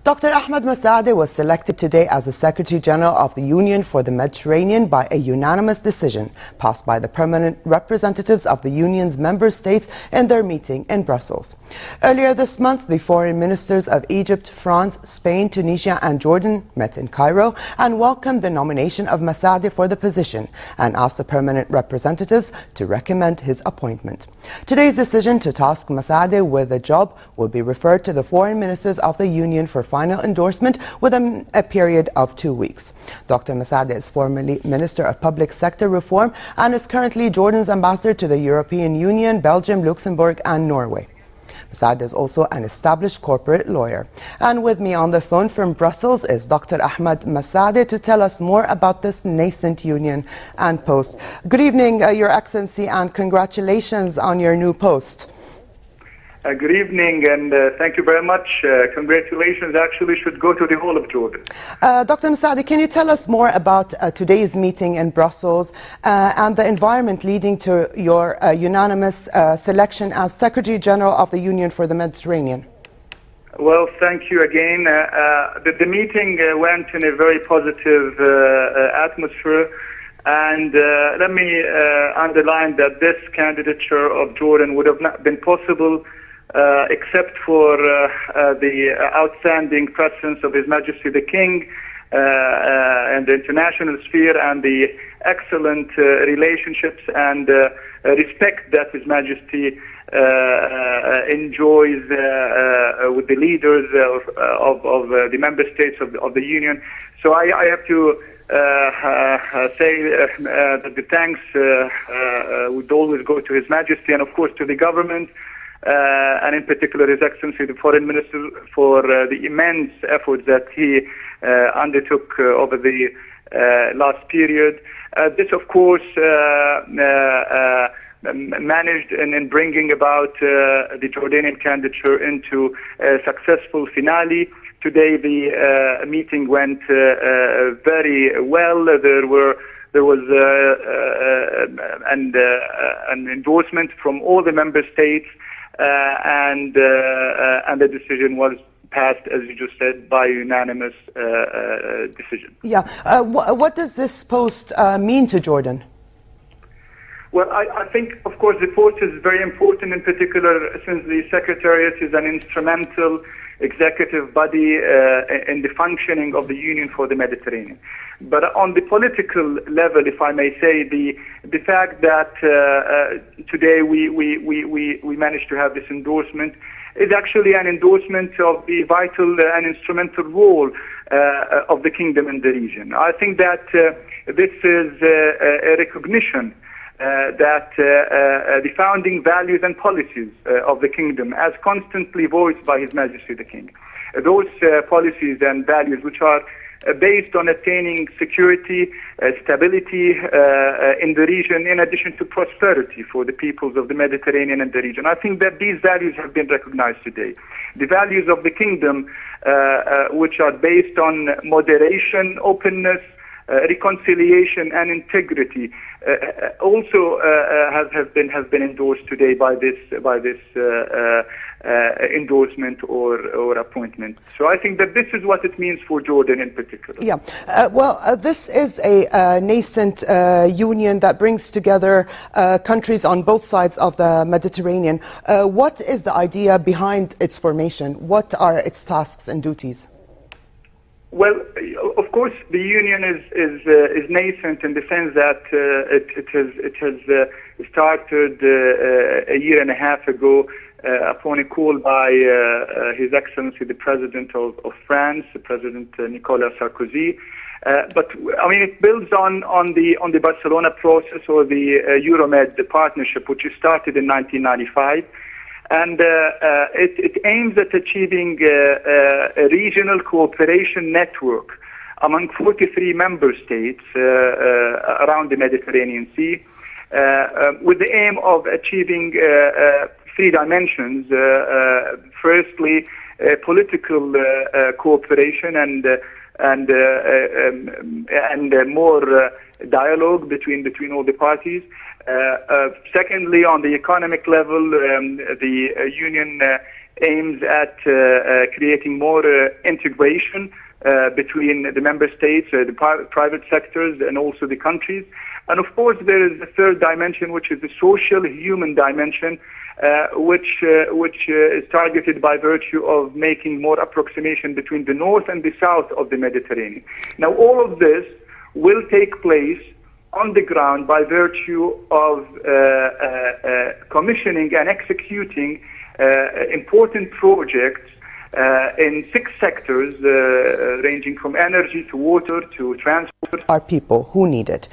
Dr. Ahmad Masa'deh was selected today as the Secretary General of the Union for the Mediterranean by a unanimous decision passed by the permanent representatives of the Union's member states in their meeting in Brussels. Earlier this month, the foreign ministers of Egypt, France, Spain, Tunisia and Jordan met in Cairo and welcomed the nomination of Masa'deh for the position and asked the permanent representatives to recommend his appointment. Today's decision to task Masa'deh with the job will be referred to the foreign ministers of the Union for final endorsement within a period of 2 weeks. Dr. Masa'deh is formerly Minister of Public Sector Reform and is currently Jordan's ambassador to the European Union, Belgium, Luxembourg and Norway. Masa'deh is also an established corporate lawyer. And with me on the phone from Brussels is Dr. Ahmad Masa'deh to tell us more about this nascent union and post. Good evening, Your Excellency, and congratulations on your new post. Good evening, and thank you very much. Congratulations actually should go to the whole of Jordan. Dr. Masa'deh, can you tell us more about today's meeting in Brussels and the environment leading to your unanimous selection as Secretary General of the Union for the Mediterranean? Well, thank you again. The meeting went in a very positive atmosphere. And let me underline that this candidature of Jordan would have not been possible except for the outstanding presence of His Majesty the King and the international sphere and the excellent relationships and respect that His Majesty enjoys with the leaders of the member states of the Union. So I have to say that the thanks would always go to His Majesty and of course to the government and in particular His Excellency the Foreign Minister for the immense efforts that he undertook over the last period. This of course managed in bringing about the Jordanian candidature into a successful finale. Today the meeting went very well. There was an endorsement from all the member states, and the decision was passed, as you just said, by unanimous decision. Yeah. What does this post mean to Jordan? Well, I think, of course, the post is very important, in particular, since the Secretariat is an instrumental executive body in the functioning of the Union for the Mediterranean. But on the political level, if I may say, the fact that today we managed to have this endorsement is actually an endorsement of the vital and instrumental role of the kingdom in the region. I think that this is a recognition that the founding values and policies of the kingdom, as constantly voiced by His Majesty the King, those policies and values which are based on attaining security, stability in the region, in addition to prosperity for the peoples of the Mediterranean and the region. I think that these values have been recognized today. The values of the kingdom, which are based on moderation, openness, reconciliation and integrity, also have been endorsed today by this endorsement or appointment. So I think that this is what it means for Jordan in particular. Yeah. This is a nascent union that brings together countries on both sides of the Mediterranean. What is the idea behind its formation? What are its tasks and duties? Well, of course, the union is nascent in the sense that it has started a year and a half ago upon a call by His Excellency the President of France, President Nicolas Sarkozy. But I mean, it builds on the Barcelona process or the Euromed partnership, which started in 1995. And it aims at achieving a regional cooperation network among 43 member states around the Mediterranean Sea, with the aim of achieving three dimensions. Firstly, political cooperation and more dialogue between all the parties. Secondly, on the economic level, the Union aims at creating more integration between the member states, the private sectors, and also the countries. And of course, there is the third dimension, which is the social human dimension, which is targeted by virtue of making more approximation between the north and the south of the Mediterranean. Now, all of this will take place on the ground by virtue of commissioning and executing important projects in 6 sectors, ranging from energy to water to transport. Are people who need it.